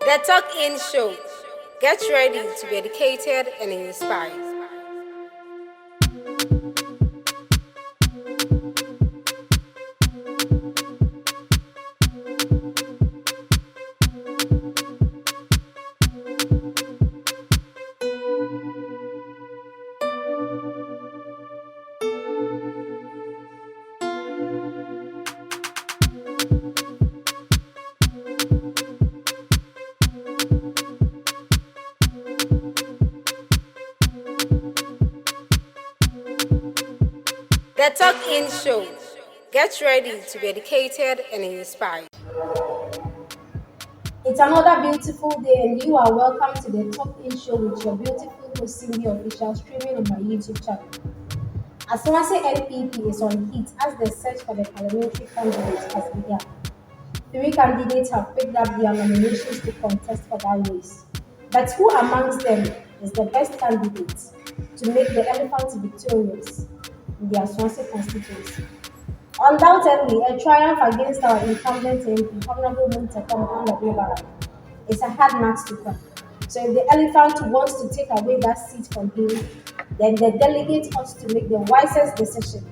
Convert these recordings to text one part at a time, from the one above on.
The Talk In Show. Get ready to be educated and inspired. The Talk In Show. Get ready to be educated and inspired. It's another beautiful day, and you are welcome to the Talk In Show with your beautiful host Cindy Official, streaming on my YouTube channel. Asawase NPP is on heat as the search for the parliamentary candidate has begun. Three candidates have picked up their nominations to contest for that race. But who amongst them is the best candidate to make the elephants victorious in the Asawase constituency? Undoubtedly, a triumph against our incumbent MP, Honorable Mohammed Mubashir is a hard nut to crack. So if the elephant wants to take away that seat from him, then the delegate ought to make the wisest decision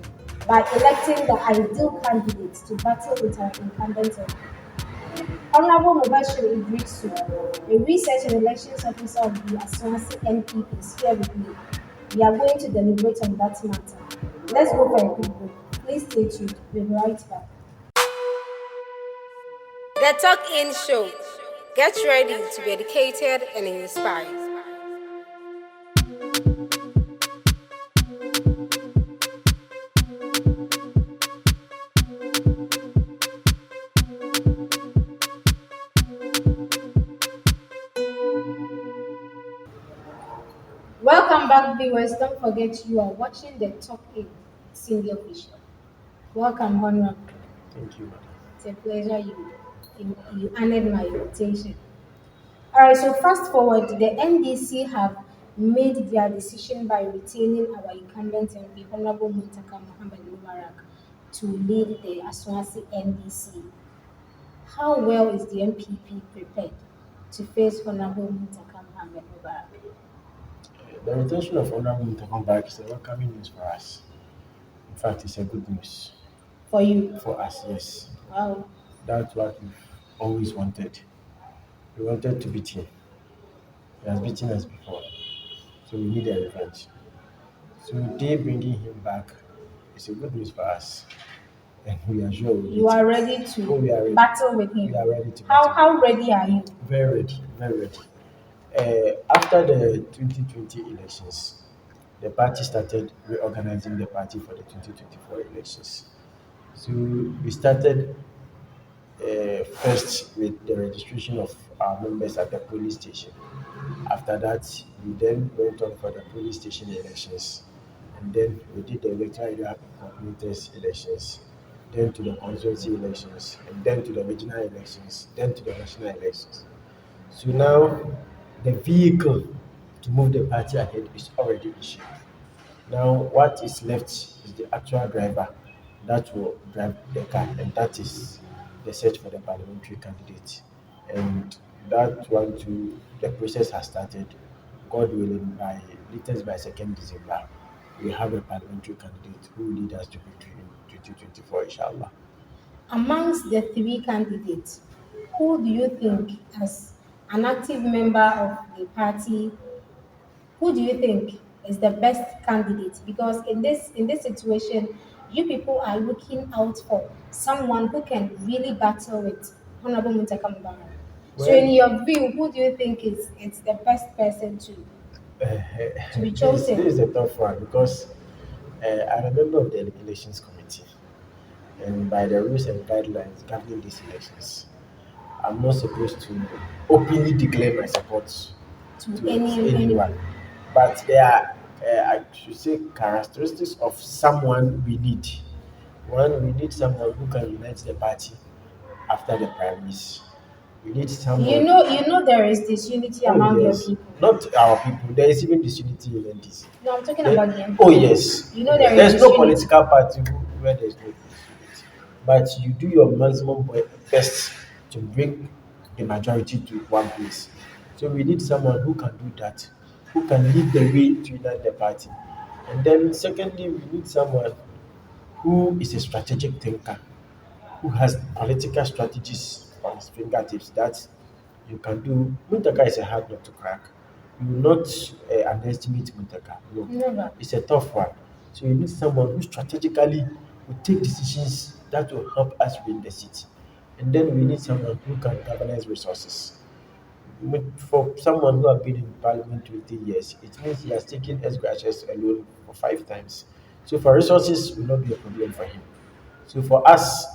by electing the ideal candidate to battle with our incumbent MP. Honorable Mubashir Iddrisu, a research and elections officer of the Asawase NPP, is here with me. We are going to deliberate on that matter. Let's go for a quick break. Please stay tuned. We'll be right back. The Talk In Show. Get ready to be educated and inspired. Welcome back, viewers. Don't forget you are watching the Talk In Cindy Official. Welcome, Honorable. Thank you, madam. It's a pleasure you honored my invitation. All right, so fast forward, the NDC have made their decision by retaining our incumbent MP, Honorable Mohammed Mubashir, to lead the Asawase NDC. How well is the NPP prepared to face Honorable Mohammed Mubashir? The retention of Honorable Mutakam back is a welcoming news for us. In fact, it's a good news For you? for us, yes. Wow. That's what we've always wanted. We wanted to beat him. He has beaten us before. So we need a revenge. So they bringing him back is a good news for us. And we are sure we'll You beat are him. ready to Oh, we are ready. battle with him. We are ready to How beat him. how ready are you? Very ready, very ready. After the 2020 elections, the party started reorganizing the party for the 2024 elections. So we started first with the registration of our members at the police station. After that, we then went on for the police station elections, and then we did the electoral area coordinators elections, then to the constituency elections, and then to the regional elections, then to the national elections. So now the vehicle to move the party ahead is already issued. Now what is left is the actual driver that will drive the car, and that is the search for the parliamentary candidate. And that one too, the process has started. God willing, by latest by 2nd December, we have a parliamentary candidate who will lead us to victory in 2024, inshallah. Amongst the three candidates, who do you think, as an active member of the party, who do you think is the best candidate? Because in this situation, you people are looking out for someone who can really battle with Honorable Muntaka Mubashir. So, in Well, your view, who do you think is the best person to be this is chosen? a tough one because I'm a member of the elections committee, and by the rules and guidelines governing these elections, I'm not supposed to openly declare my support To to anyone? anyone. But there are, I should say, characteristics of someone we need. One, we need someone who can unite the party after the primaries. We need You someone. know, you know there is disunity Oh among your yes, people. not our people. There is even disunity in NDC. No, I'm talking There- about the oh MP. yes, You know there is there's no disunity. political party where there's no disunity. But you do your maximum best to bring the majority to one place. So we need someone who can do that, who can lead the way to unite the party. And then secondly, we need someone who is a strategic thinker, who has political strategies on his fingertips that you can do. Muntaka is a hard nut to crack. You will not underestimate Muntaka. No, Never. it's a tough one. So you need someone who strategically will take decisions that will help us win the city. And then we need someone who can galvanize resources. For someone who has been in parliament 20 years, it means he has taken SGHS alone for 5 times. So for resources will not be a problem for him. So for us,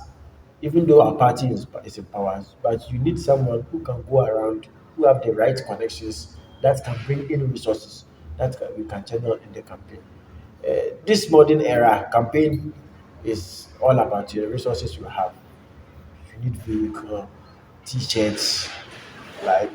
even though our party is in power, but you need someone who can go around, who have the right connections, that can bring in resources we can channel in the campaign. This modern era campaign is all about the resources you have. You need vehicle, t-shirts, like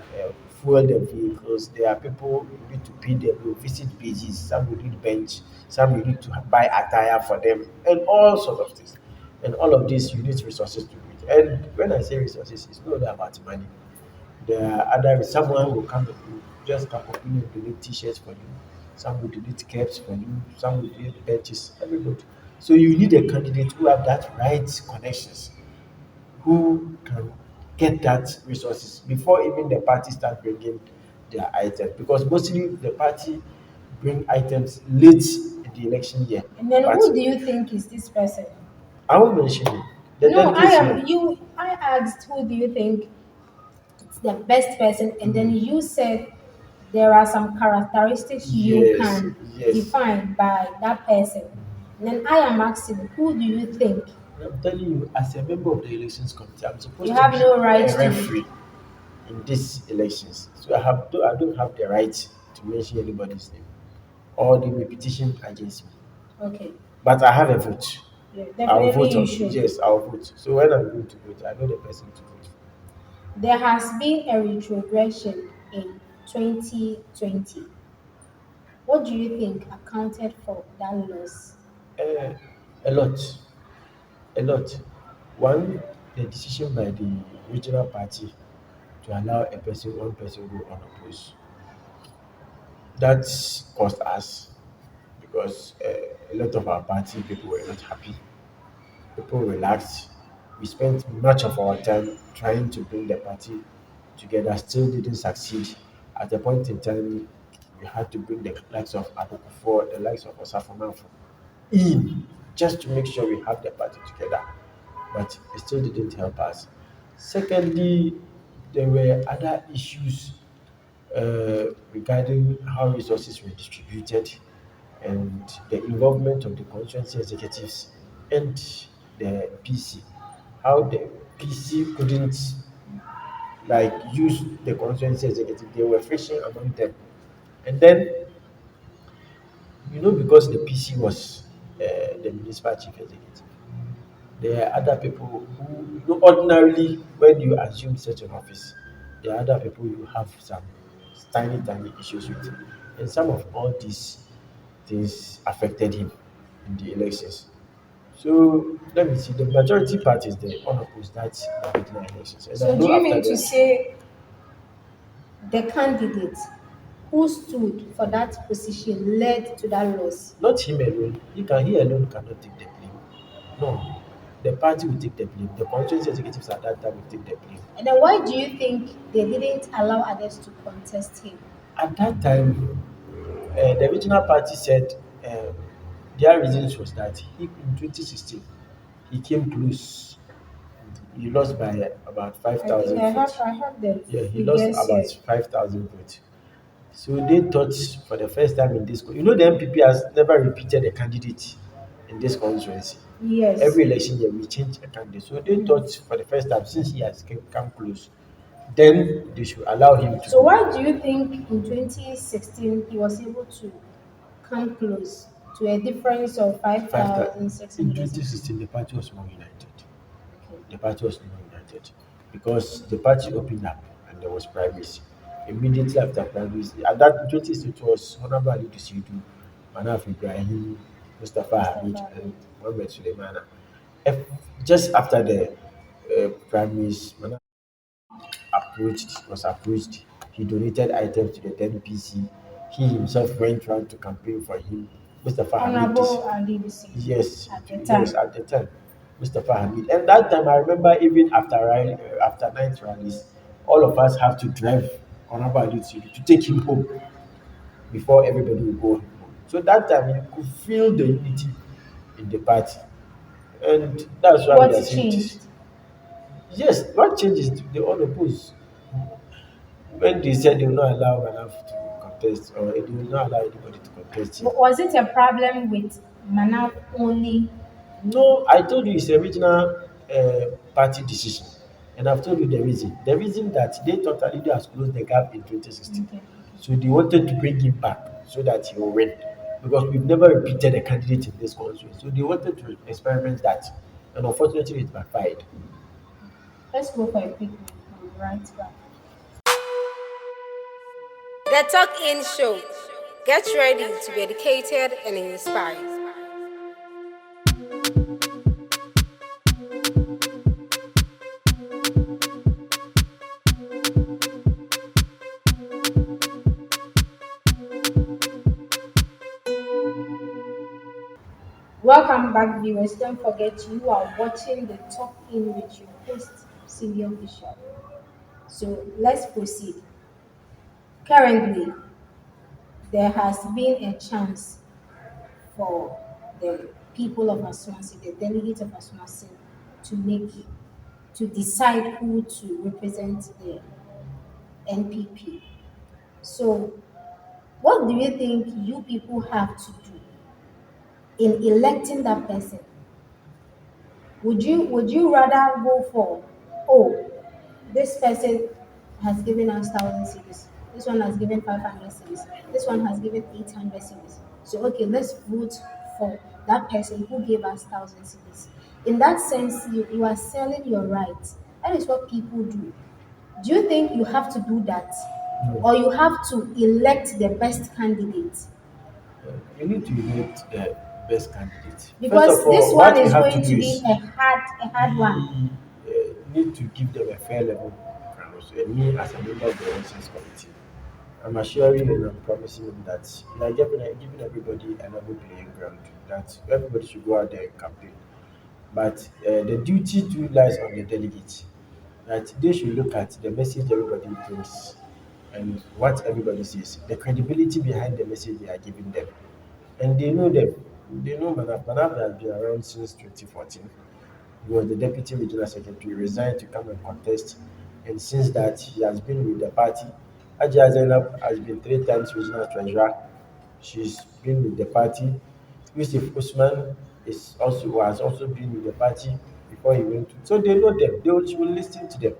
fuel the vehicles. There are people you need to pay them, you visit pages, some you need bench, some you need to buy attire for them, and all sorts of things. And all of this you need resources to do it. And when I say resources, it's not only about money. There are other someone will come who just come open and donate t-shirts for you, some will donate caps for you, some will donate benches, everybody. So you need a candidate who have that right connections, who can get that resources before even the party start bringing their items, because mostly the party bring items late in the election year. And then But who do you think is this person? I won't mention it. The No, I delegates am here. you. I asked who do you think it's the best person, and then you said there are some characteristics you Yes, can yes. define by that person. And then I am asking, who do you think? I'm telling you, as a member of the elections committee, I'm You supposed to have be no right a to. referee in these elections. So I don't have the right to mention anybody's name, or they may petition against me. Okay, But I have a vote. yeah, I'll definitely vote you on, should. yes, I'll vote. So when I'm going to vote, I know the person to vote There has been a retrogression in 2020. What do you think accounted for that loss? for. A lot, a lot. One, the decision by the regional party to allow one person go unopposed. That cost us because a lot of our party people were not happy. People relaxed. We spent much of our time trying to bring the party together, still didn't succeed. At a point in time, we had to bring the likes of Abokufo, the likes of Osafumanfo in just to make sure we have the party together. But it still didn't help us. Secondly, there were other issues regarding how resources were distributed and the involvement of the constituency executives and the PC. How the PC couldn't like use the constituency executive, they were fishing among them. And then, because the PC was the municipal chief executive, there are other people who, ordinarily, when you assume such an office, there are other people you have some tiny, tiny issues with. And some of all these things affected him in the elections. So let me see, the majority parties, they unopposed that the regional elections. And I So, do know you after mean to the, say the candidate who stood for that position led to that loss? not him alone, he alone cannot take the blame. No, the party will take the blame. The constituency executives at that time will take the blame. And then why do you think they didn't allow others to contest him? At that time, the regional party said their reasons was that in 2016 he came close. He lost by about I think 5,000 I have votes. I have the Yeah, he lost figures about here. 5,000 votes. So they thought for the first time in this, the NPP has never repeated a candidate in this constituency. Yes. Every election year we change a candidate. So they thought for the first time since he has come close, then they should allow him to So go. why do you think in 2016 he was able to come close to a difference of 5,000. In 5,600 or something? 2016, the party was more united. Okay. The party was more united because the party opened up and there was primaries. Immediately after primaries, at that in 2016, it was Honorable Ali Dusidu, Manaf Ibrahim, Mustafa Hamid, Mustafa and Ahmed. Mohammed Suleimana. Just after the primaries, approached. He donated items to the NPC. He himself went round to campaign for him. Mustafa Hamid, Honorable Adibisi yes, at the yes, time. at the time, Mustafa Hamid. And that time, I remember even after night rallies, all of us have to drive Honorable Adibisi to take him home before everybody will go home. So that time, you could feel the unity in the party. And that's why we What are saying this. changed? Yes, what changes? They all oppose. When they said they will not allow Manaf to contest, or they will not allow anybody to contest him. Was it a problem with Manaf only? No, I told you it's a regional party decision. And I've told you the reason. The reason that they thought Alido has closed the gap in 2016. Okay. So they wanted to bring him back so that he will win. Because we've never repeated a candidate in this constituency. So they wanted to experiment that. And unfortunately, it backfired. Let's go for a quick break. We'll be right back. The Talk In Show. Get ready to be educated and inspired. Welcome back, viewers. Don't forget you are watching the Talk In with your host, Senior Bishop. So let's proceed. Currently, there has been a chance for the people of Asawase, the delegates of Asawase, to make to decide who to represent the NPP. So, what do you think you people have to do in electing that person? Would you rather go for, oh, this person has given us 1,000 CDs, this one has given 500 CDs, this one has given 800 CDs. So okay, let's vote for that person who gave us 1,000 CDs. In that sense, you are selling your rights. That is what people do. Do you think you have to do that? No. Or you have to elect the best candidate? You need to elect the best candidate. First of Because this all, one what we is have to going do to be is a hard one. we need to give them a fair level ground. So, me, as a member of the elections committee, I'm assuring and I'm promising them that we are giving everybody a level playing ground, that everybody should go out there and campaign. But the duty too lies on the delegates, that they should look at the message everybody brings and what everybody says, the credibility behind the message they are giving them. And they know them. They know Manaf. Manaf has been around since 2014. He was the deputy regional secretary, resigned to come and contest. And since that, he has been with the party. Ajia Zainab has been 3 times regional treasurer. She's been with the party. Yusuf Usman has also been with the party before he went to. So they know them. She will listen to them.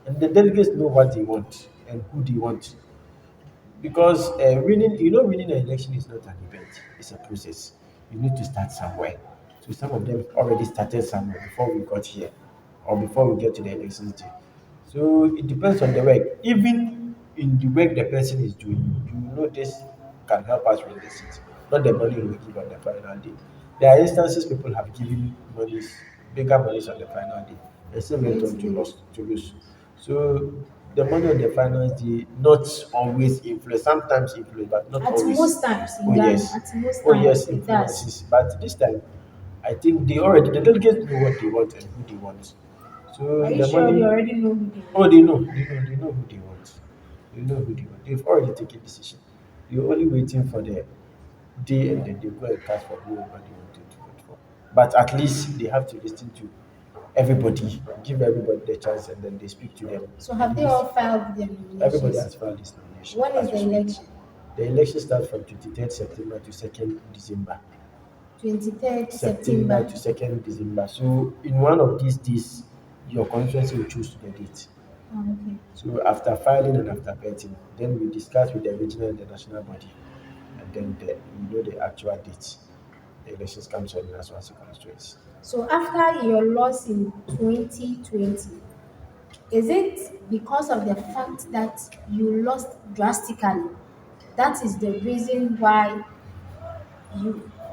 And the delegates know what they want and who they want. Because winning an election is not an event, it's a process. You need to start somewhere. So some of them already started somewhere before we got here or before we get to the elections day. So it depends on the work. Even in the work the person is doing, you know this can help us win the seat, not the money we give on the final day. There are instances people have given monies, bigger monies on the final day, and still went on to lose. So the money on the finance day not always influence, sometimes influence, but not At always. most times Oh in Ghana, yes, at most oh yes, times it does. influences. But this time, I think the delegates know what they want and who they want. So Are you the sure they money, already know who they oh want? they know who they want. They know who they want. They've already taken decision. You're only waiting for the day and then they go and cast for whoever they wanted to vote for. But at least they have to listen to everybody, give everybody the chance, and then they speak to them. So And have they this, all filed their everybody nominations? has filed this nomination When is as we the speak. election? The election starts from 23rd September to 2nd December. 23rd September September. to 2nd December. So in one of these days, your constituency will choose the date. Oh, okay. So after filing and after vetting, then we discuss with the regional and the national body, and then the actual date. The elections comes on in Asawase constituency. So after your loss in 2020, is it because of the fact that you lost drastically? That is the reason why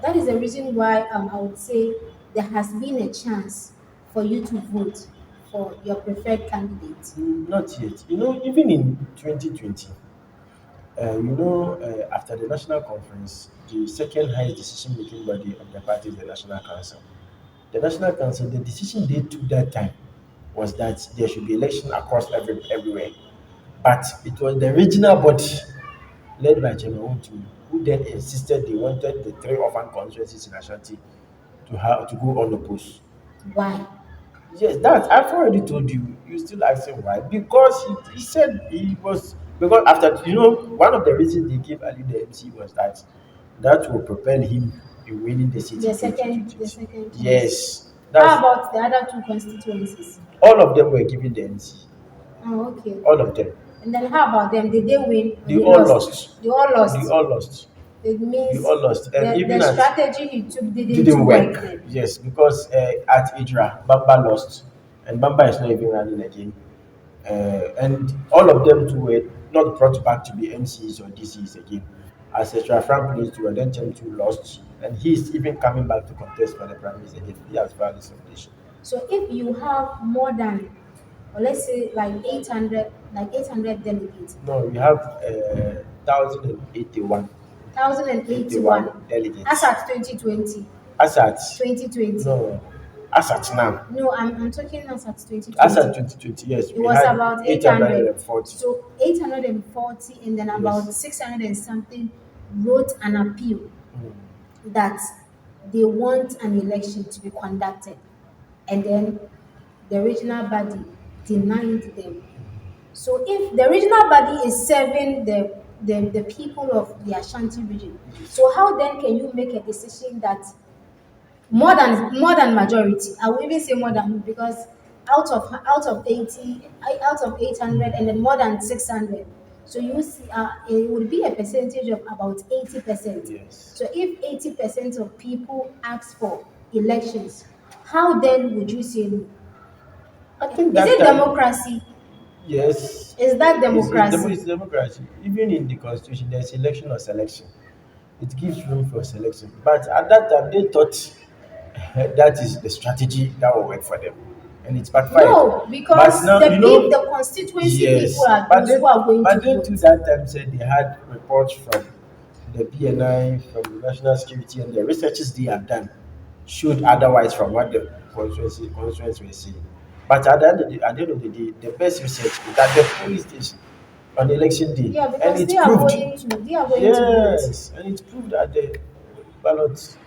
that is the reason why I would say there has been a chance for you to vote. for your preferred candidate? Not yet. Even in 2020, after the national conference, the second highest decision making body of the party is the National Council. The National Council, the decision they took that time was that there should be election across everywhere. But it was the regional body led by Chairman Untu who then insisted they wanted the three orphan constituencies in Ashanti to go on the post. Why? Yes, that I've already told you. You still asking why? Because he said he was because after one of the reasons they gave Ali the MC was that will propel him in winning the seat The in second, 2022. chance. Yes, How that's about the other two constituencies? all of them were given the MC. Oh, okay. All of them. And then how about them? Did they win or They they all lost? lost. They all They lost. all lost. It They means all lost. And the even at strategy he took didn't didn't work work. then. Yes, because at Idra, Bamba lost, and Bamba is not even running again. And all of them too were not brought back to be MCs or DCs again. As a Frank plays to then Chem 2 lost, and he's even coming back to contest for the primaries again. He has valid foundation. So if you have more than, or let's say like 800 delegates, No, we have 1,081 1081, as delegates. at 2020, As at 2020. no, as at now, No, I'm talking as at as at 2020. 2020, yes, It we was had about 800. 840. So 840, and then about Yes. 600 and something wrote an appeal Mm. that they want an election to be conducted. And then the regional body denied them. So if the regional body is serving the people of the Ashanti region, so how then can you make a decision that more than majority? I will even say more than, because out of 80, out of 800, and then more than 600. So you see, it would be a percentage of about 80%. Yes. So if 80% of people ask for elections, how then would you say no? I think Is that it time, democracy? yes, Is that it's democracy? democracy. Even in the constitution, there's election or selection. It gives room for selection. But at that time, they thought that is the strategy that will work for them, and it's backfired. No, But because now, the constituency people yes, are those who are going to but then vote. to that time said they had reports from the BNI, from the National Security, and the researches they have done showed otherwise from what the constituents were saying. But at the end of the day, the best research is at the police station on election day, Yeah, and because it's proved. they are going to vote. Yes, and it's proved at the ballots.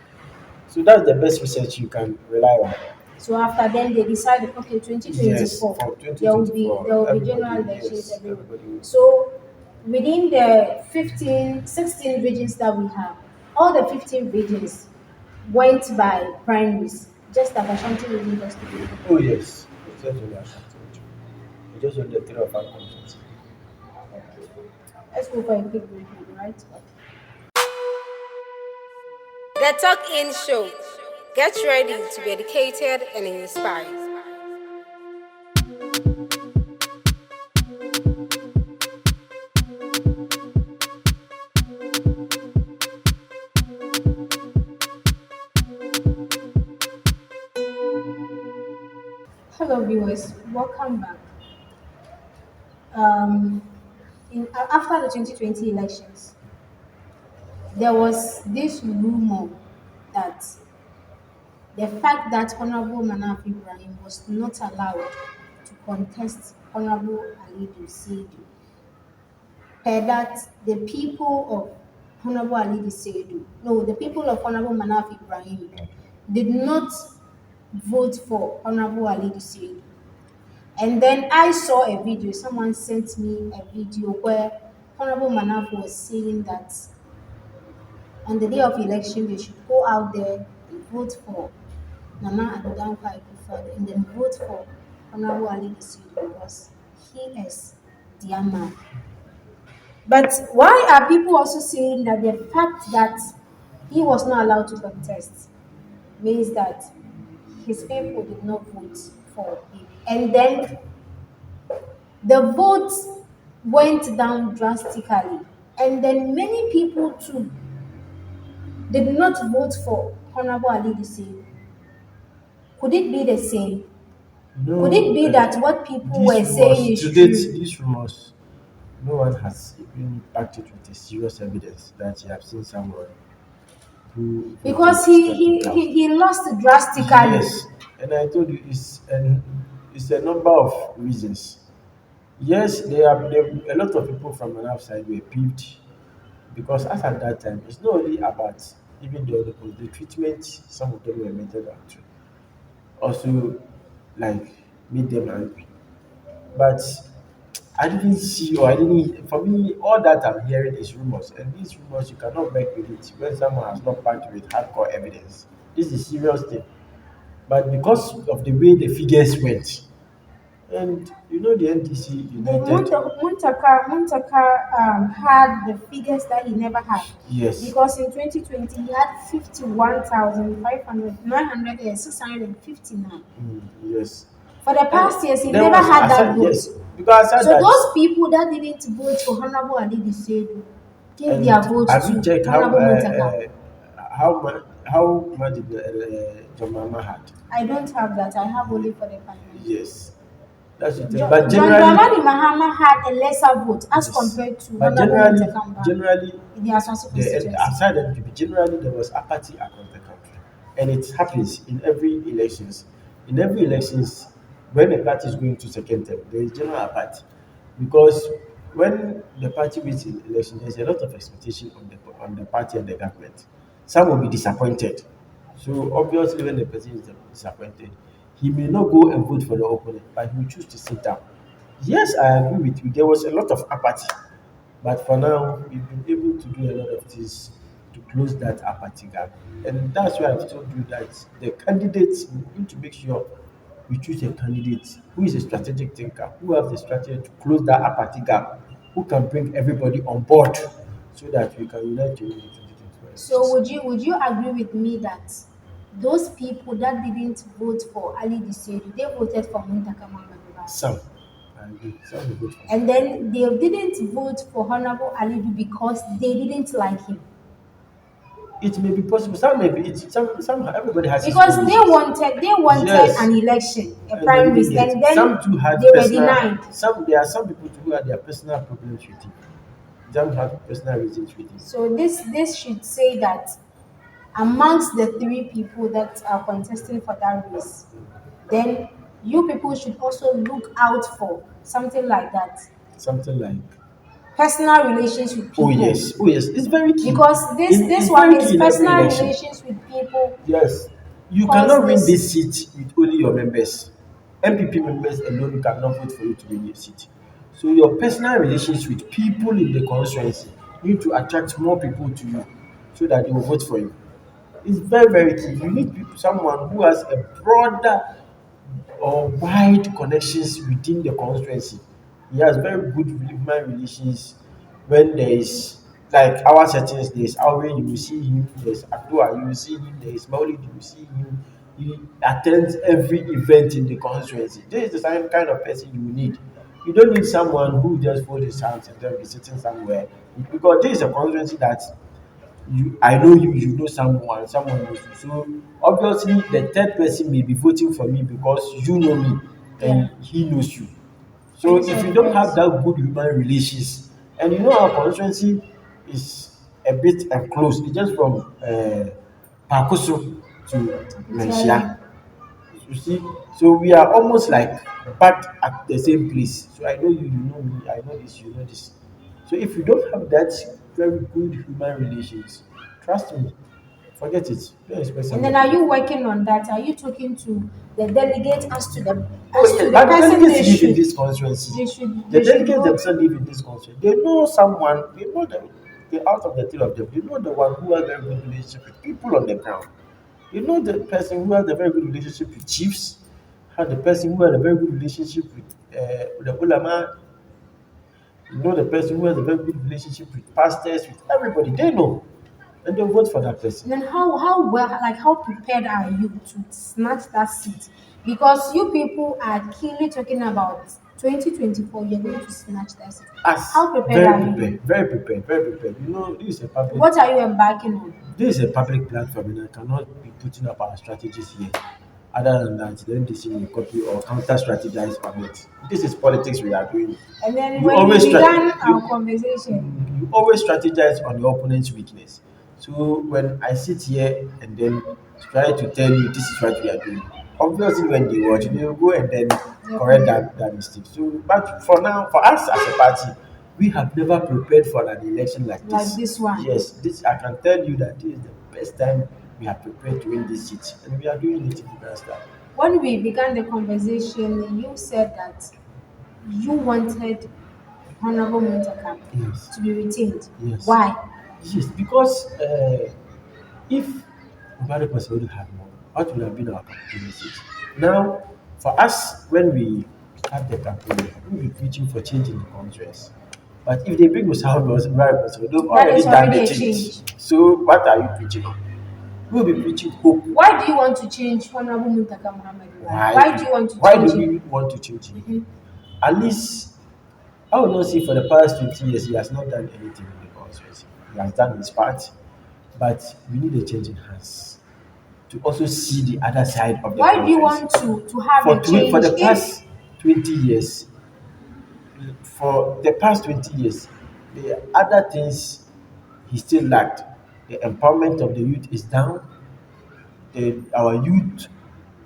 So that's the best research you can rely on. So after then they decided, okay, Yes, 2024, for there 2024, will be general everybody, elections yes, everywhere. everybody will. So within the 15, 16 regions that we have, all the 15 regions went by primaries, just like Ashanti region just to be. Oh, yes, it's just only Ashanti. It's just only the three of our conference. Let's go for a quick break, right? The Talk In Show. Get ready to be educated and inspired. Hello, viewers. Welcome back. Um, after the 2020 elections, there was this rumor that the fact that Honorable Manaf Ibrahim was not allowed to contest Honorable Ali Seidu, per that the people of Honorable Ali Seidu, no, the people of Honorable Manaf Ibrahim did not vote for Honorable Ali Seidu. And then I saw a video, someone sent me a video where Honorable Manaf was saying that on the day of election, they should go out there and vote for Nana Adodankwa Akufo-Addo and then vote for Honorable Ali Seidu because he is their man. But why are people also saying that the fact that he was not allowed to contest means that his people did not vote for him? And then the votes went down drastically. And then many people too did not vote for Honorable Ali Seidu. Could it be the same? Could it No, be that what people these were saying rumors is to date, true? these rumors, no one has been backed it with a serious evidence that you have seen someone who voted Because stepping down. he lost drastically. Yes, and I told you it's a number of reasons. Yes, a lot of people from an outside were peeved because as at that time, it's not only about even though the treatment some of them were meted out to also like made them angry. But I didn't see or I didn't for me all that I'm hearing is rumors and these rumors you cannot work with it when someone has not backed with hardcore evidence. This is serious thing. But because of the way the figures went, and you know the NDC The United, Muntaka had the figures that he never had. yes, Because in 2020 he had 51,500, 900, 659. yes. For the And past years, he there never was had that aside vote. yes, because aside So that, those people that didn't vote for Honorable Ali Disedu gave their and vote have you to checked Honorable Muntaka. how much did John Mama had? I don't have that. I have only for the parliament. Yes, that's the thing. But John generally, Dramani Mahama had a lesser vote as yes. compared to But Honorable Muntaka generally, in the Asawase the constituency. outside NPP, generally there was apathy across the country, and it happens in every elections. In every elections, when a party is going to second term, there is general apathy because when the party wins in election, there is a lot of expectation on the party and the government. Some will be disappointed. So obviously, when the person is disappointed, he may not go and vote for the opponent, but he will choose to sit down. Yes, I agree with you. There was a lot of apathy, but for now, we've been able to do a lot of things to close that apathy gap. And that's why I've told you that the candidates, we need to make sure we choose a candidate who is a strategic thinker, who has the strategy to close that apathy gap, who can bring everybody on board so that we can unite to win the 2024 So elections. would you agree with me that those people that didn't vote for Ali Disedu, they voted for Muntaka Mohammed Mubashir? Some, I agree, some will vote for And me. then they didn't vote for Honorable Alidu because they didn't like him. It may be possible, some may be, some, everybody has his Because own they reasons. wanted they wanted Yes, an election, a and they primary, didn't and get. then Some too had they were personal. denied. Some there are some people too who had their personal problems with him. Some had personal reasons with him. So this should say that amongst the three people that are contesting for that race, then you people should also look out for something like that. Something like, Personal relations with people. oh yes, it's very key. Because this It's one very is key in every personal election. relations with people Yes, you cause cannot win this. this seat with only your members. NPP members alone cannot vote for you to win your seat. So your personal relations with people in the constituency need to attract more people to you so that they will vote for you. It's very key. You need someone who has a broader or wide connections within the constituency. He has very good human relations. When there is like our settings, there is Aure, you will see him, there's Abdua, you will see him, there is Maulid, you will see him. He attends every event in the constituency. This is the same kind of person you need. You don't need someone who just folds his hands and then be sitting somewhere. Because this is a constituency that I know you, you know someone, someone knows you. So obviously the third person may be voting for me because you know me Yeah. and he knows you. So Friends if of you don't have friends. that good human relations, and you know our constituency is a bit enclosed, it's just from Pakoso to Actually, Manshia. You see, so we are almost like back at the same place. So I know you, you know me, I know this, you know this. So if you don't have that very good human relations, trust me, forget it. Don't expect and then somebody are to you vote for you. working on that? Are you talking to the delegates Oh as to yes, the but the person delegates live in this constituency. The they should delegates go? themselves live in this constituency. They know someone, they know them, they out of the three of them, they know the one who has a very good relationship with people on the ground. You know the person who has a very good relationship with chiefs, had the person who had a very good relationship with the ulama, you know the person who has a very good relationship with pastors, with everybody. They know, and they vote for that person. And then how well, like, how prepared are you to snatch that seat? Because you people are keenly talking about 2024, you're going to snatch that seat. As How prepared very are you? prepared, very prepared, very prepared. You know, What are you embarking on? this is a public platform, and I cannot be putting up our strategies here. Other than that, then this will copy or counter strategize on it. This is politics we are doing. And then You when we always began our you, conversation, you always strategize on your opponent's weakness. So when I sit here and then try to tell you this is what we are doing, obviously when they watch, they will go and then correct that mistake. So, but for now, for us as a party, we have never prepared for an election like like this. this one. Yes, this I can tell you that this is the best time we have prepared to win this seat, and we are doing it in the best time. When we began the conversation, you said that you wanted Honorable Muntaka Yes, to be retained. yes, Why? yes. Because if Mubarak was already had more, what would have been our campaign message? Now, for us, when we have the campaign, we'll be preaching for change in the countries. But if they bring Mubarak was they've That already is done already the a change. change. So what are you preaching on? We'll be preaching hope. Why do you want to change Honorable Muntaka Muhammad? Why? Why do you want to Why change do we him? want to change him? Mhm. At least I would not say for the past 20 years he has not done anything in the constituency. He has done his part, but we need a change in hands to also see the other side of the Why do you constituency. want to have For a change for the if past 20 years, for the past 20 years, the other things he still lacked. The empowerment of the youth is down. Our youth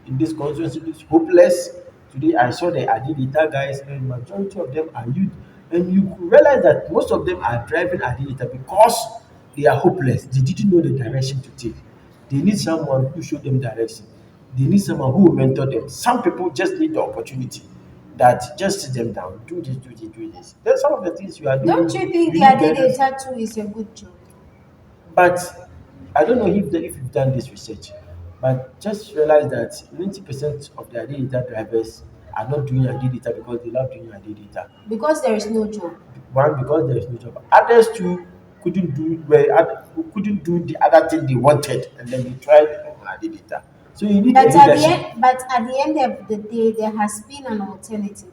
in this constituency is hopeless. Today I saw the Adilita guys, and majority of them are youth. And you could realize that most of them are driving Adilita because they are hopeless. They didn't know the direction to take. They need someone who show them direction. They need someone who will mentor them. Some people just need the opportunity that just sit them down, do this, do this, do this. Then some of the things you are doing, don't you think you the need guidance. Adede tattoo is a good job? But I don't know if you've done this research, but just realize that 90% of the Adidita drivers are not doing Adidita because they love doing Adidita. Because there is no job. One, because there is no job. Others too couldn't do the other thing they wanted, and then they tried on Adidita. So you need a leadership. But at the end of the day, there has been an alternative,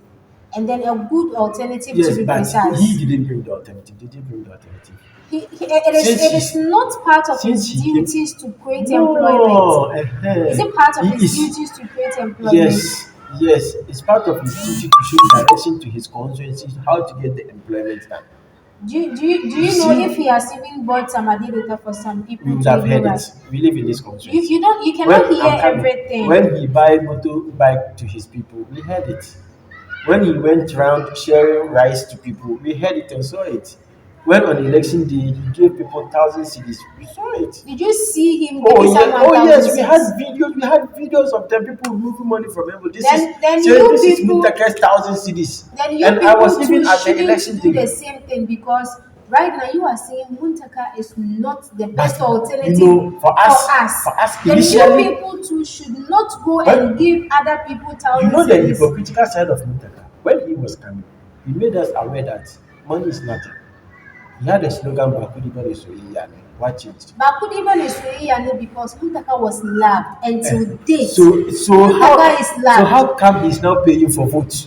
and then a good alternative to Yes, be but precise. he didn't bring the alternative. They didn't bring the alternative. It is not part of his Since he came- duties to create No, employment. Is it part of He his is- duties to create employment? Yes, yes, it's part of his duty to show direction to his constituencies how to get the employment done. Do you know See- if he has even bought some Adilita for some We people would to have heard ignore? it. We live in this constituency. You cannot hear I'm coming, everything. when he buy motorbike to his people, we heard it. When he went around sharing rice to people, we heard it and saw it. When on election day he gave people 1,000 CDs, we saw it. Did you see him Oh giving yeah, someone oh yes, 1,000 we had videos. We had videos of them people removing money from people. Then This you is people- Mintaka's 1,000 CDs. Then you And people I was even too at the shouldn't election do the day. same thing, because right now you are saying Muntaka is not the best But, alternative you know, for us Then initially, you people too should not go When- and give other people you know thousands the of this. hypocritical side of Mintaka. When he was coming, he made us aware that money is nothing. He had a slogan, Bakudi is what changed? But even is really because Muntaka was loved until date. So Muntaka how come he's now paying for votes?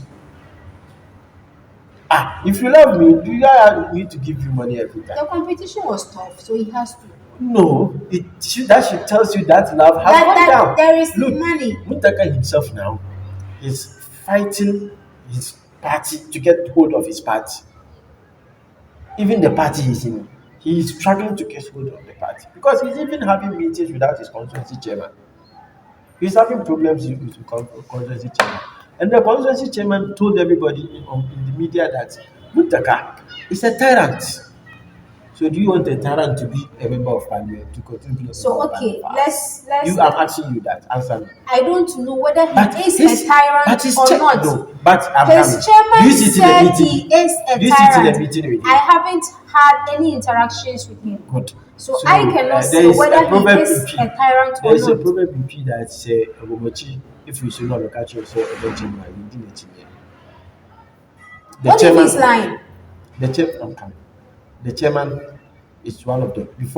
If you love me, do I need to give you money every time? The competition was tough, so he has to. No, that should tells you that love has gone That down. there is Look, money. Muntaka himself now is fighting his party to get hold of his party. Even the party he's in, he is struggling to get hold of the party because he's even having meetings without his constituency chairman. He's having problems with the constituency chairman. And the constituency chairman told everybody in the media that Muntaka is a tyrant. So do you want a tyrant to be a member of parliament to continue being a So member of okay, parliament? let's. I'm asking you that. Answer me. I don't know whether But he is his- a tyrant but his or chair- not. No, but I'm His coming. chairman Do you sit in said the meeting? he is a Do you sit in tyrant. the meeting with him? I haven't had any interactions with him. Good. So I cannot there say is whether a proverb he is in P. a tyrant There or is a not. proverb in P that says, if you should not look at yourself, eventually you do it. What if he's lying? I'm coming. The chairman is one of the is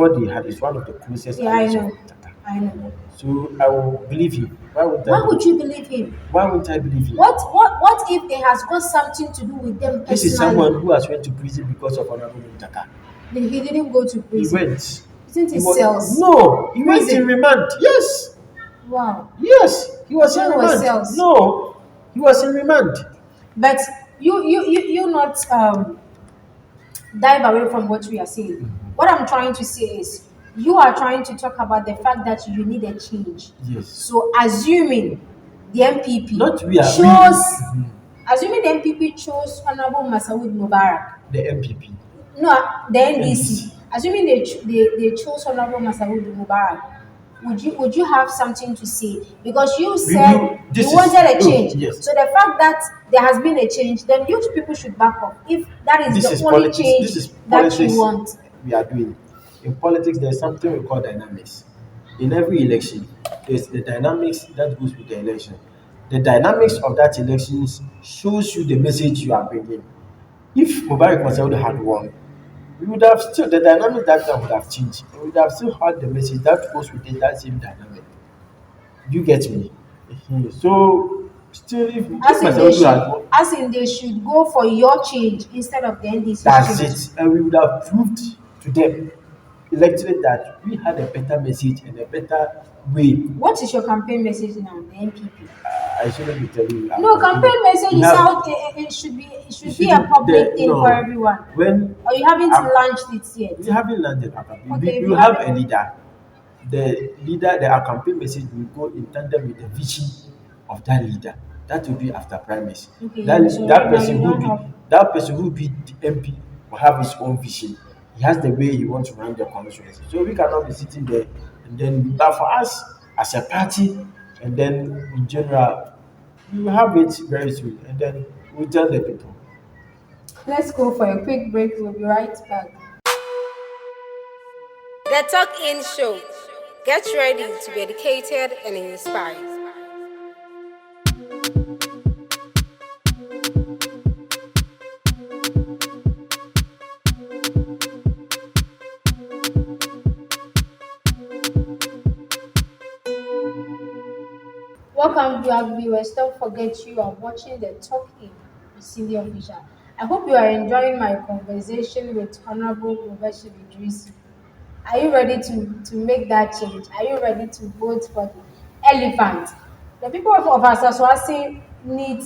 one of the closest. Yeah, I allies of know. Muntaka. I know. So I will believe him. Why would you believe him? Why wouldn't I believe him? What if it has got something to do with them This is personally? someone who has went to prison because of Honorable Muntaka. He didn't go to He prison. went. Isn't He it was- cells? No, he went Prison. in remand. Yes. Wow. Yes. He was in So it was remand. sales. No, he was in remand. But you not dive away from what we are saying. What I'm trying to say is you are trying to talk about the fact that you need a change. Yes. So assuming the MPP Not we are we. chose assuming the MPP chose Honorable Masawood Mubarak. The MPP. No, the NDC. NDC. Assuming they chose Honorable Masawood Mubarak, would you have something to say? Because you said This you is wanted a no, change. yes. So the fact that there has been a change, then you people should back up. If that is This the is only politics. change This is that you politics want. we are doing. In politics, there's something we call dynamics. In every election, there's the dynamics that goes with the election. The dynamics of that election shows you the message you are bringing. If Mubarak Masauda had won, we would have still the dynamic that time would have changed. We would have still had the message that goes within that same dynamic. You get me? So still, if Masauda had won, As in they should go for your change instead of the NDC's that's change. it. And we would have proved to them, electorate, that we had a better message and a better way. What is your campaign message now, the NPP? I shouldn't be telling you. No, campaign message We is have- out. It should be a public thing for everyone. When Or you haven't launched it yet. we haven't landed our campaign, Okay, we we will have haven't- a leader. The leader, our campaign message will go in tandem with the vision of that leader. That will be after primaries. Okay, That, so that right now person you who don't be have- that person who be the MP will have his own vision. He has the way he wants to run the constituency. So we cannot be sitting there and then. But for us as a party, and then in general, we will have it very soon, and then we tell the people. Let's go for a quick break. We'll be right back. The Talk In Show. Get ready to be educated and inspired. Welcome back, viewers. Don't forget you are watching the Talk In with Cindy Official. I hope you are enjoying my conversation with Honorable Mubashir Iddrisu. Are you ready to make that change? Are you ready to vote for the elephant? The people of Asawase need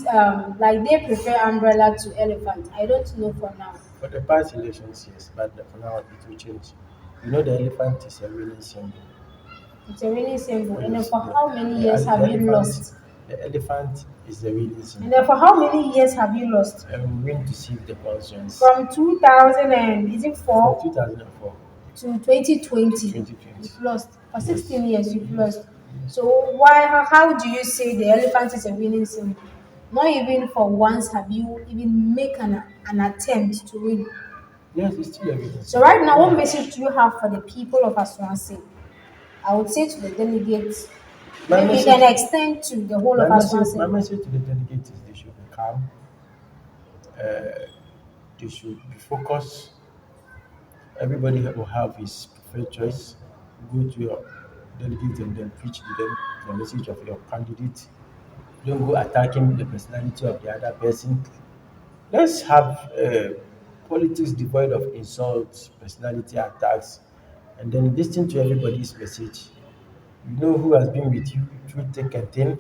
like they prefer umbrella to elephant. I don't know for now. For the past elections, yes, but for now it will change. You know, the elephant is a winning symbol. It's a winning symbol. And then Yes, for how many years the have you elephant- lost? The elephant is the winning And symbol. then for how many years have you lost? And we win to see the conscience. From 2000 and is it From 4 2004, to 2020? 2020. You've lost. For 16 years, you've lost. So why? How do you say the elephant is a winning symbol? Not even for once have you even make an attempt to win. Yes, it's still a winning So right now, what message do you have for the people of Asawase? I would say to the delegates, My maybe you message- can extend to the whole My of message, my Asawase. message to the delegates is they should be calm. They should be focused. Everybody will have his preferred choice. Go to your delegates and then preach to them the message of your candidate. Don't go attacking the personality of the other person. Let's have politics devoid of insults, personality attacks, and then listen to everybody's message. You know who has been with you through thick and thin.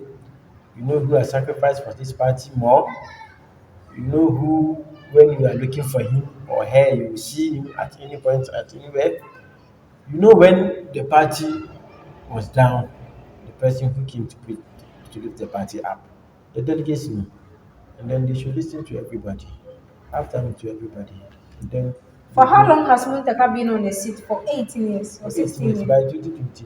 You know who has sacrificed for this party more. You know who, when you are looking for him or her, you will see him at any point, at anywhere. You know when the party was down, the person who came to lift the party up. The delegates know. And then they should listen to everybody. Have time to everybody. And then For how long has Muntaka been on the seat? For 18 years or 18 16 years, years? by 2020.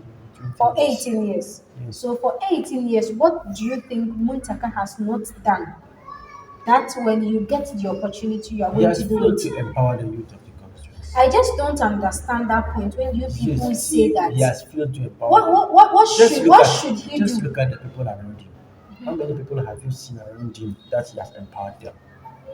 For 18 years. Yes. So for 18 years, what do you think Muntaka has not done? That when you get the opportunity, you are He going has to do failed it. to empower the youth of the constituency. I just don't understand that point when you people Yes, say that. he has failed to empower. What Just should look what at- should he Just do? look at the people around him. How many people have you seen around him that he has empowered them?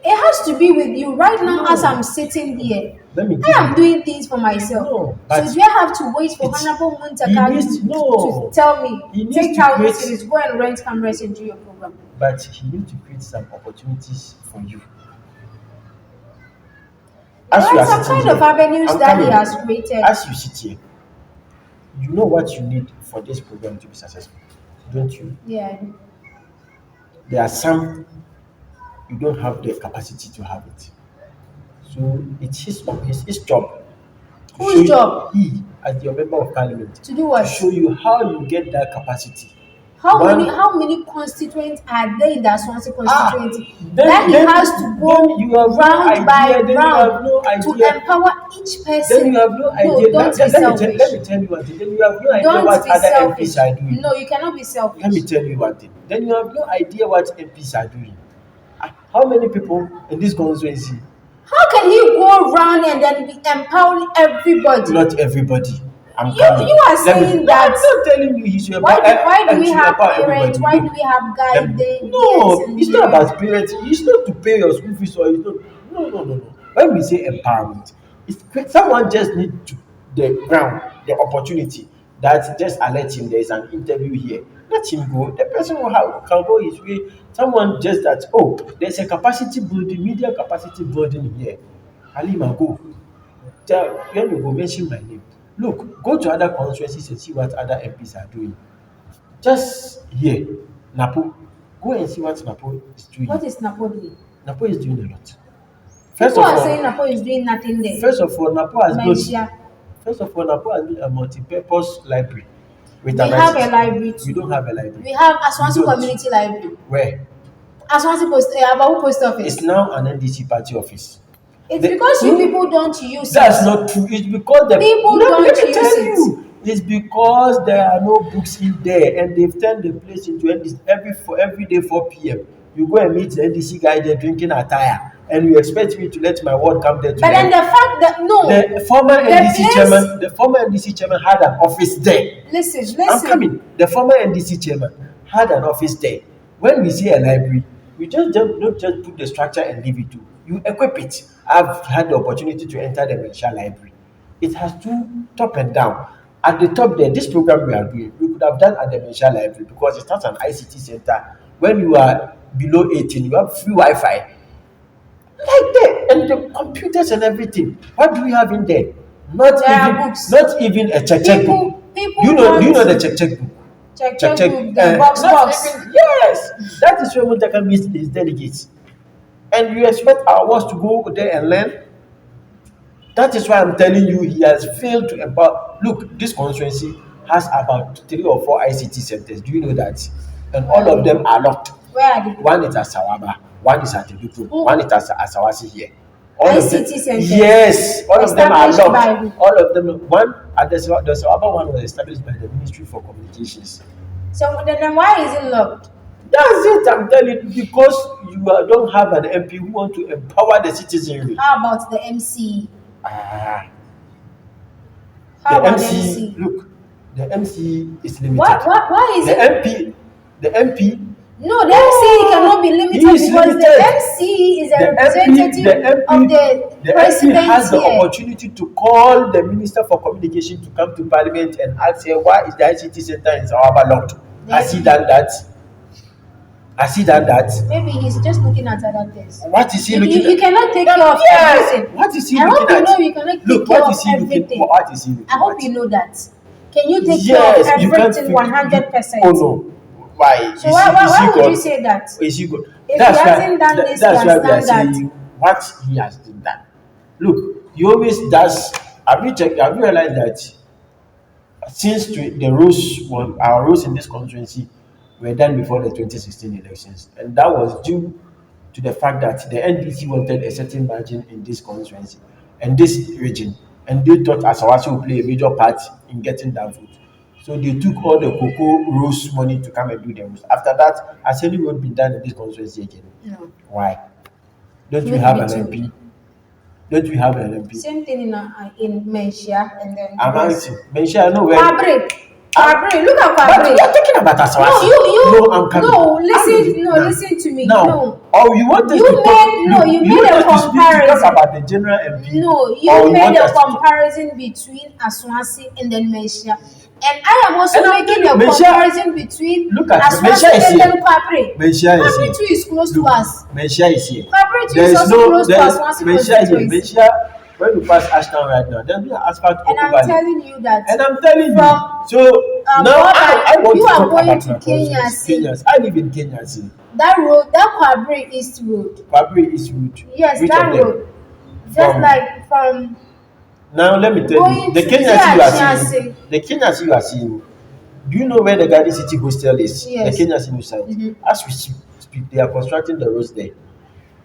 It has to be with you right now. No. As I'm sitting here, Let me give I am you- doing things for myself. No, So but do I have to wait for it's- Honorable he Muntaka needs to, to- no. to tell me He needs take to out create- cities, go and rent cameras and do your program? But he needs to create some opportunities for you. There you are are some sitting kind here, of avenues I'm that he coming. has created. As you sit here, you know what you need for this program to be successful. don't you? Yeah. There are some you don't have the capacity to have it. So it's his job to show Whose you, job? he as your member of parliament, To do to what? show you how you get that capacity. How many One, how many constituents are there in the Asawase constituency that then he has to go you have no round by idea. Then you have round no to idea. empower each Then person? you have no No, idea. don't be Let selfish. me tell you one thing. Then you have no idea Don't what be other selfish. MPs are doing. No, you cannot be selfish. Let me tell you one thing. Then you have no idea what MPs are doing. How many people in this constituency? How can he go around and then be empowering everybody? Not everybody. I'm You coming. you are Let me. saying No, I'm that. not telling you he should Why do he we should have empower parents? everybody. Why do Look, we have no, and it's not parents? about parents. It's not to pay your school fees or it's not. No. When we say empowerment, someone just need to the ground, the opportunity that just alert him there is an interview here. Let him go. The person can go his way. Someone just that, oh, there's a capacity building, media capacity building here. Halima, go. When you go mention my name. Look, go to other constituencies and see what other MPs are doing. Just here, Napo, go and see what Napo is doing. What is Napo doing? Napo is doing a lot. People are saying Napo is doing nothing there. First of all, Napo has built. Mentia. First of all, Napo has built a multi-purpose library. With We an have ICT. a library too. We don't have a library. We have We Asawase don't. Community Library. Where? Asawase Abahu Post Office. It's now an NDC party office. It's because you people don't use That's it. not true. It's because the People no, don't let me use tell it. you. It's because there are no books in there, and they've turned the place into NDC every day 4 p.m. You go and meet the NDC guy there drinking attire, and you expect me to let my word come there. But then the fact that the former place- NDC chairman had an office there. Listen. I'm coming. The former NDC chairman had an office there. When we say a library, we don't just put the structure and leave it to you equip it. I've had the opportunity to enter the Mencha library. It has two top and down. At the top there, this program we are doing, we could have done at the Mencha library because it's not an ICT center. When you are below 18, you have free Wi-Fi. Like that, and the computers and everything. What do we have in there? Not even a check book. People Do you know the want check book? check book, the box. Yes, that is where Muntaka meets his delegates. And you expect our ones to go there and learn? That is why I'm telling you he has failed to empower. Look, this constituency has about 3 or 4 ICT centers. Do you know that? And all of them are locked. Where are they? One is at Sawaba, one is at Eduku, one is at Asawase here. All ICT of them, centers. Yes, all of them are Established locked. by who? All of them. One at the Sawaba one was established by the Ministry for Communications. So then why is it locked? That's it. I'm telling you because don't have an MP who want to empower the citizenry. How about the MC? Ah, How the about the MC. MC? Look, the MC is limited. Why is the it? The MP. No, the MC cannot be limited He is because limited. the MC is a representative of the president MP has the here. opportunity to call the Minister for Communication to come to Parliament and ask her why is the ICT center in Zawaba locked? Has he done that? Has he done that? Maybe he's just looking at other things. What is he looking at? You cannot take care of everything. What is he I looking hope you at? know you cannot take Look, care what of is he looking? everything. What is he looking I hope at? you know that. Can you take Yes, care of you can't everything fix- 100%? Oh no. Why? So why would God? you say that? Is he good? If That's he why, hasn't done this, that's he why has we are done that. saying what he has done. Look, he always does. Have you realized that since our rules in this constituency were done before the 2016 elections, and that was due to the fact that the NPC wanted a certain margin in this constituency and this region, and they thought Asawase would play a major part in getting that vote. So they took all the cocoa roast money to come and do the roast. After that, has any road been done in this constituency again? No. Why? Don't we Would have be an too. MP? Don't we have an MP? Same thing in Menchia and then. I'm asking. Mention, I know where. Kwabre, look at But Kwabre. we are talking about Asawase. No, I'm coming. listen to me. Now, No. or you want us You to made- talk? no, you made want a us to speak to comparison. talk about the general MP. No, or you made want a us to talk- comparison between Asawase and then Menchia. And I am also And I'm making a telling you, Menchia- comparison between Look at Asawase Menchia is and here. then Kwabre. Menchia is Kwabre here. too is close to us. Menchia is here. Kwabre too There is is also no close to there is Asawase Menchia is here. constituency. Menchia, when you pass Ashtown right now, there'll be an asphalt And I'm over there. telling you that And I'm telling you, from so Now I want you to are talk going about to my Kenya concerns. see Kenyans. I live in Kenya. See. that road, that Kwabri East Road. Fabri is route. Yes, Which of that them? road. Just From like from now, let me tell you, going the to, is Kenyans you it are seeing, Achiase? the Kenyans you are seeing. Do you know where the Garden City Hostel is? The Yes. Kenya City site. Mhm. As we speak, they are constructing the roads there.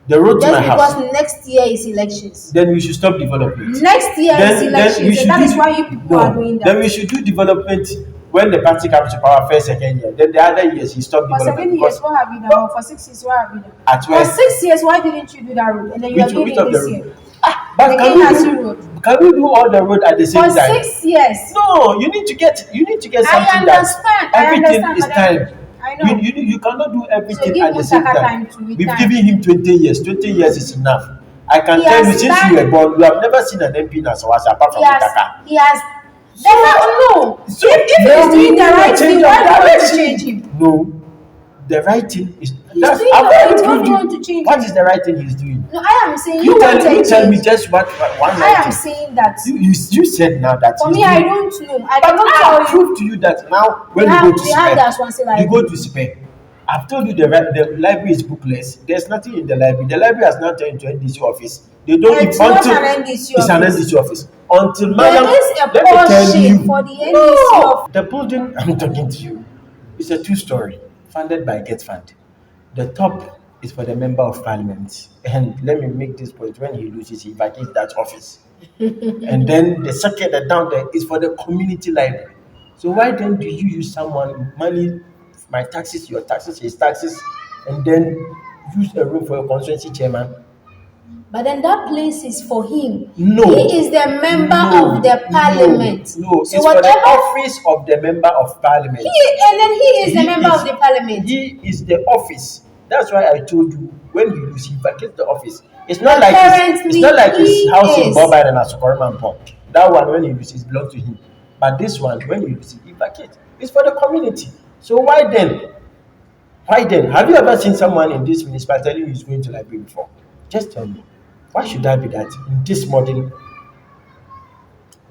The road to Just my because house. next year is elections. Then we should stop development. Next year is Then we elections, and should that do is why you people are no. doing Then we that. should do development when the party comes to power first, second year. Then the other years you stop For development 7 years, because what have you done? For 6 years, what have you done? at For where 6 years, why didn't you do that road? And then you are doing which it of the this road? year. But The Kenya Road. can we do all the road at the For same time? 6 years. No, you need to get I something that understand. I everything understand, is but then time. I You, know. you you cannot do So everything give at the same Muntaka time. time to We've retire. given him 20 years. 20 years is enough. I can He tell you has since you were done. born, you have never seen an MP in Asawase apart He from has. Mutaka. He has. No. So If now he's we doing the need a right change thing, of why do you want to direction. change him? No, the right thing is He's that's doing I've the right already thing. Why do proved you you. want to change What him? is the right thing he's doing? No, I am saying You tell me change. just one I right am thing. saying that. You said now that For he's me, I doing. don't know. I But don't I tell have you. proved to you that now when We you have go to we have the Spain, Asawase you go library. to Spain. I've told you the library is bookless. There's nothing in the library. The library has now turned into NDC office. They don't It's even not until an NDC it's an office. NDC office. Until There Madam, is a let me tell portion you. for the NDC No, office. the building I'm talking to you is a two-story, funded by Get Fund. The top is for the member of parliament. And let me make this point: when he loses, he vacates that office. And then the second that down there is for the community library. So why then do you use someone money, my taxes, your taxes, his taxes, and then use a room for your constituency chairman? But then that place is for him. No. He is the member of the parliament. No, So it's for the whatever office of the member of parliament. and then he is the member of the parliament. He is the office. That's why I told you when you lose, he vacates the office. It's not Apparently, like his he house in is. Boba and Asukorman Pond. That one when he loses belongs to him. But this one, when you lose, he vacates. It's for the community. So why then? Why then? Have you ever seen someone in this municipality telling you he's going to library before? Just tell me. Why should I be that in this modern?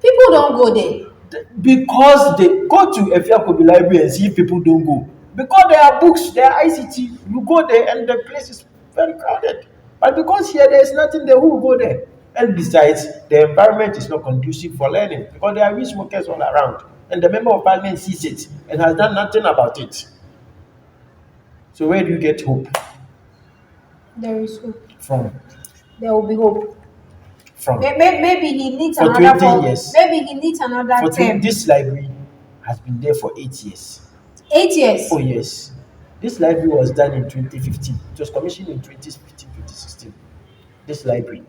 People don't go there. Because they go to Efiakobi library and see if people don't go. Because there are books, there are ICT, you go there and the place is very crowded. But because here there is nothing there, who will go there? And besides, the environment is not conducive for learning because there are weed smokers all around. And the member of parliament sees it and has done nothing about it. So where do you get hope There is hope. from? There will be hope. From Maybe he needs For another 20 years. Maybe he needs another for term. this library has been there for 8 years. 8 years. Oh yes. This library was done in 2015. It was commissioned in 2015, 2016. This library.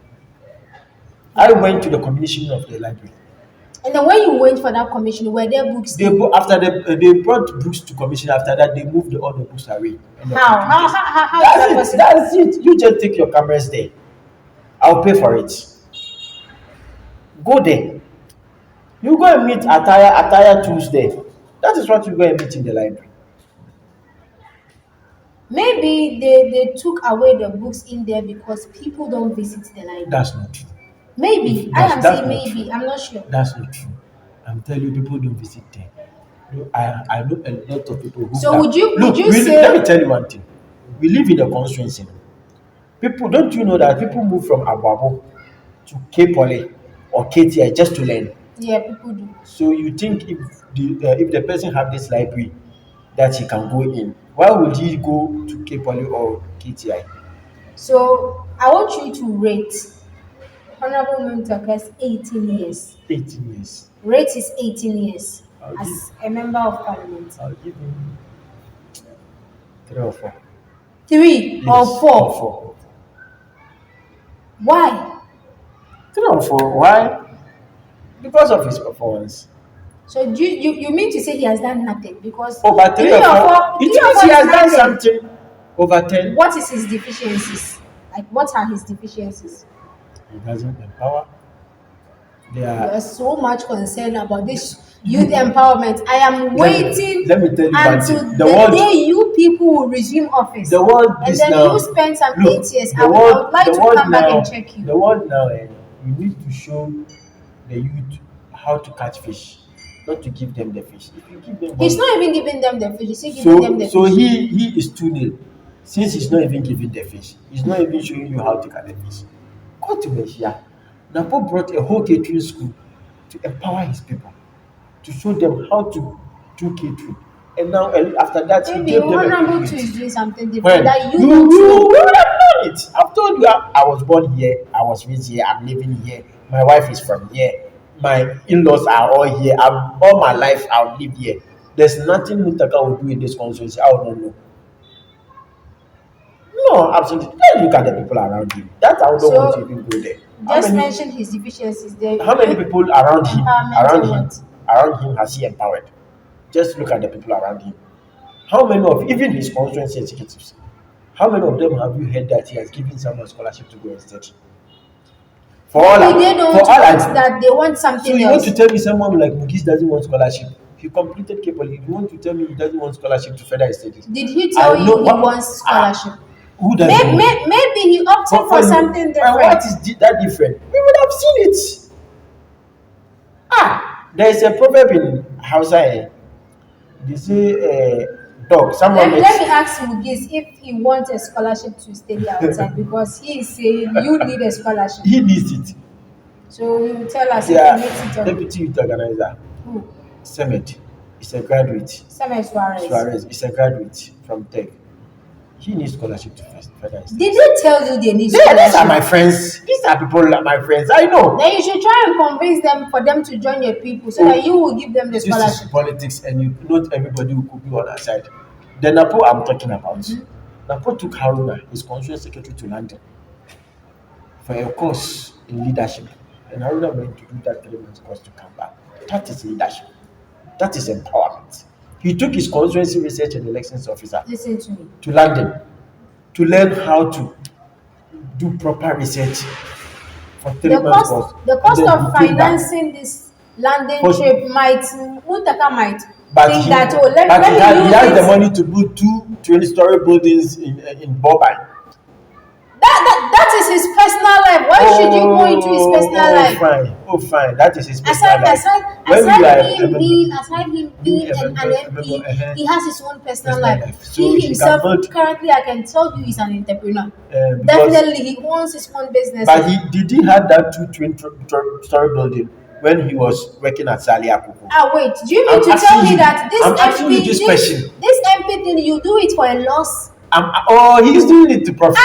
I went to the commissioning of the library. And then when you went for that commission, were there books? After they brought books to commission. After that, they moved all the books away. How is that possible? That's it. You just take your cameras there. I'll pay for it. Go there. You go and meet attire Tuesday. That is what you go and meet in the library. Maybe they took away the books in there because people don't visit the library. That's not true. Maybe. I am saying maybe. True. I'm not sure. That's not true. I'm telling you, people don't visit there. No, I know a lot of people who. So would you say? Let me tell you one thing. We live in a constituency. People, don't you know that people move from Abuabo to K Poly or KTI just to learn? Yeah, people do. So you think if the person have this library that he can go in, why would he go to K Poly or KTI? So I want you to rate Honorable Muntaka's 18 years. 18 years. Rate is 18 years I'll as a member of parliament. I'll give him 3 or 4. 3 Yes, or 4. Or 4. Why? 3 or 4. Why? Because of his performance. So you mean to say he has done nothing? Because Over 3 or 4. It means he has done something. Over 10. What is his deficiencies? Like, what are his deficiencies? He doesn't empower. You are so much concerned about this youth empowerment. I am waiting let me tell you until the day you people will resume office. The world and is then now, you spend some 8 years. I the would world, like the to world come now, back and check you. The world now, you need to show the youth how to catch fish. not to give them the fish. If you give them He's one, not even giving them the fish. He's still giving them the so fish. he is too nil. Since he's not even giving the fish, he's not even showing you how to catch the fish. Go to Meshia. Napo brought a whole catering school to empower his people, to show them how to do catering. And now after that, he Maybe gave them one number two equipment. is doing something different When that you you don't know. would have known it. I've told you I was born here, I was raised here, I'm living here, my wife is from here, my in-laws are all here, all my life I'll live here. There's nothing Mutaka will do in this constituency. I don't know. No, absolutely. Let's look at the people around him. That I don't want to even go there. Just mention his deficiencies there. How many people around him, Empowerment around him has he empowered? Just look at the people around him. How many of even his constituency executives? How many of them have you heard that he has given someone scholarship to go and study? For all they don't want that they want something so you else. want to tell me someone like Mugis doesn't want scholarship? He completed Capable. You want to tell me he doesn't want scholarship to further his studies? Did he tell you he wants scholarship? Who does Maybe he opted for something different. What is that different? We would have seen it. There is a proverb in Hausa. They say, dog. Let me ask Mugis if he wants a scholarship to study outside because he is saying you need a scholarship. He needs it. So he will tell us if he needs it. Deputy Youth Organizer. Who? Semet is a graduate. Semet Suarez is a graduate from Tech. He needs scholarship to further his Did they tell you they need scholarship? These are my friends. These are people like my friends. I know. Then you should try and convince them for them to join your people so that you will give them the scholarship. This is politics, and not everybody who could be on our side. The Napo I'm talking about. Napo took Haruna, his constituent secretary, to London for a course in leadership. And Haruna went to do that 3 months course to come back. That is leadership. That is empowerment. He took his constituency research and elections officer to London to learn how to do proper research for 3 months course. The cost of financing this London trip Muntaka might think that he has the money to build 2 20-story buildings in Bombay. That is his personal life. Why should you go into his personal life? Fine. That is his personal life. Aside him being an MP, he has his own personal life. So he himself, currently, I can tell you, he's an entrepreneur. Definitely, he owns his own business. But did he have that 2 20-story building when he was working at Sali Akuku? Wait, do you mean to tell me that this MP thing, you do it for a loss? He's doing it to profit. No.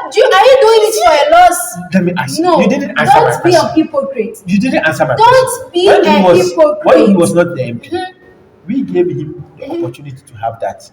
Are you doing it for a loss? Let me ask you. No. You didn't answer my question. Don't be a hypocrite. You didn't answer my question. Don't be a hypocrite. When he was not the MP, we gave him the opportunity to have that.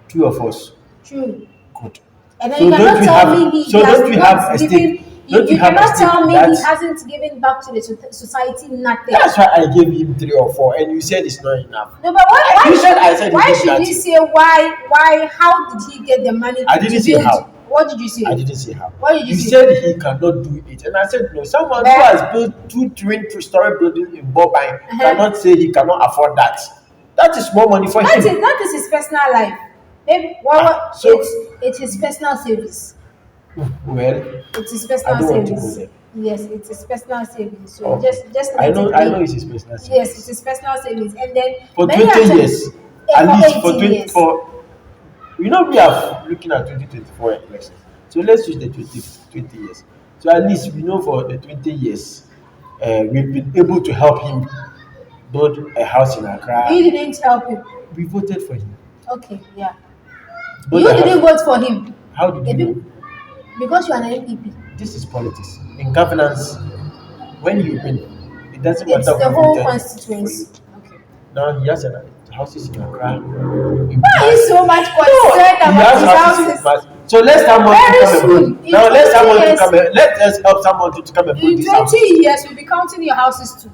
2 of us. True. Good. And then you cannot tell me he has given. You cannot tell me he hasn't given back to the society nothing. That's why I gave him 3 or 4, and you said it's not enough. No, but why should you you say why? How did he get the money? I didn't say how. What did you say? I didn't say how. What did you say? You said he cannot do it, and I said no. Someone who has built 2 20-story buildings in Bombay cannot say he cannot afford that. That is more money for him. That is his personal life. Maybe it's his personal savings. Well, it's his personal savings. Yes, it's his personal savings. So just I know it's his personal savings. Yes, it's his personal savings, and then for 20 years, at least for 24. We are looking at 2024 elections. So let's use the 20 years. So at least we know for the 20 years, we've been able to help him build a house in Accra. You didn't help him. We voted for him. Okay, yeah. You didn't vote for him. How did you know? Because you are an NPP. This is politics. In governance, when you win, it doesn't matter. It's the whole constituency. Okay. Now he has houses in Accra. Why are you so much concerned about his houses? So let's have someone to come and build. Now let's help someone to come and build this house. In 20 years, we'll be counting your houses too.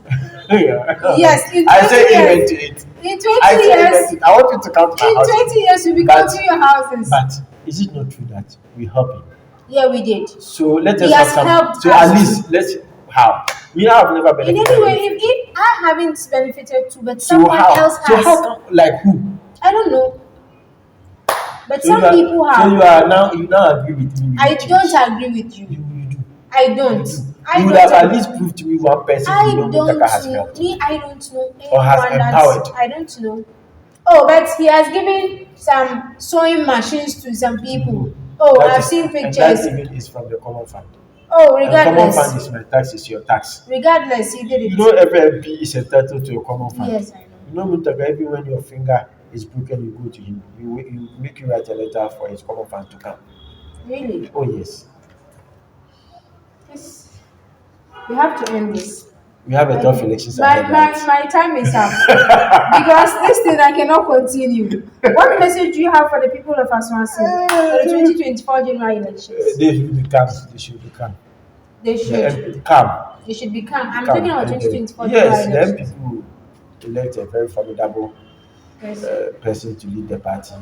Yes, in 20 I said years. In 20 years. I want you to count my houses. In 20 years, we'll be counting your houses. But is it not true that we help him? Yeah, we did. So let us help some. So at least how? Me, I have never benefited. In any way, if I haven't benefited too, but someone else has. So how come, like who? I don't know. But some people have. So you now agree with me. I don't agree with you. You do. I don't. I You would have don't at know. least proved to me one person I you know don't Muntaka has know. helped Me, I don't know or has anyone empowered. that's. I don't know. Oh, but he has given some sewing machines to some To people. who? Oh, That I've is, seen and that pictures. even is from the common fund. Oh, And common fund regardless, is my tax, is your tax. regardless, he did You it. know every MP is entitled to a common fund. Yes, I know. You know Muntaka, even when your finger is broken, you go to him. You make you write a letter for his common fund to come. Really? Oh yes. Yes. We have to end this. We have a My, tough elections my, ahead, my, right? my time is up. Because this thing I cannot continue. What message do you have for the people of Asawase for the 2024 general elections? They should be calm. They should be calm. They The should. MP calm. They should be calm. I'm talking Calm. about And 2024 general yes, the elections. MPP will elect a very formidable Yes. person to lead the party.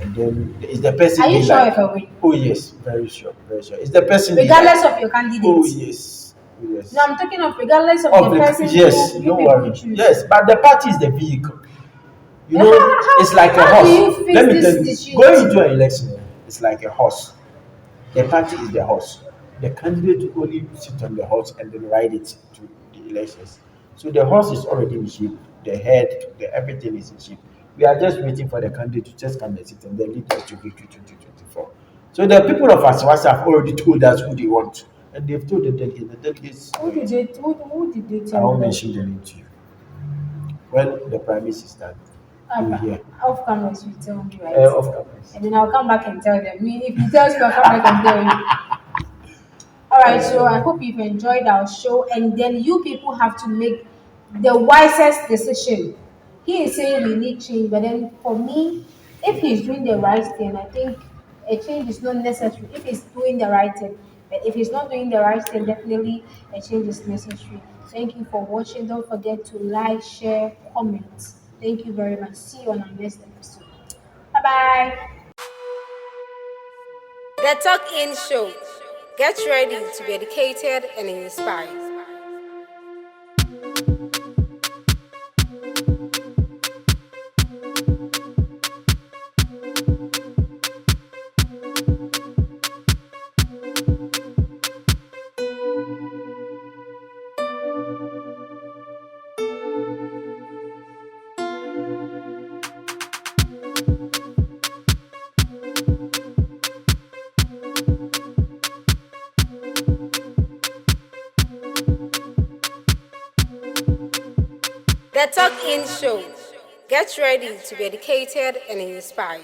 And then it's the person Are you they sure like. if I win? Oh yes, very sure, very sure. It's the person they Regardless like. of your Oh candidate. yes, oh yes. No, I'm talking of regardless of Of the the person yes, you don't people worry. choose. Yes, but the party is the vehicle. You How, know, it's like a how do horse. you fix Let me tell this you, going disunity? into an election, it's like a horse. The party is the horse. The candidate will only sit on the horse and then ride it to the elections. So the horse is already in shape. The head, the everything is in shape. We are just waiting for the candidate to just come and sit and then lead us to victory 2024. So the people of Asawase have already told us who they want. And they've told the delegates. The delegates know it. Who did they I tell won't them? mention the name to you. When the prime minister is done, you will hear. Off cameras, you tell me, right? Of course. And then I'll come back and tell them. Me, if he tells me, I'll come back and tell you. All right, so I hope you've enjoyed our show, and then you people have to make the wisest decision. He is saying we need change, but then for me, if he's doing the right thing, I think a change is not necessary if he's doing the right thing. But if he's not doing the right thing, definitely a change is necessary. Thank you for watching. Don't forget to like, share, comment. Thank you very much. See you on our next episode. Bye bye. The Talk In Show. Get ready to be educated and inspired. The Talk In Show. Get ready to be educated and inspired.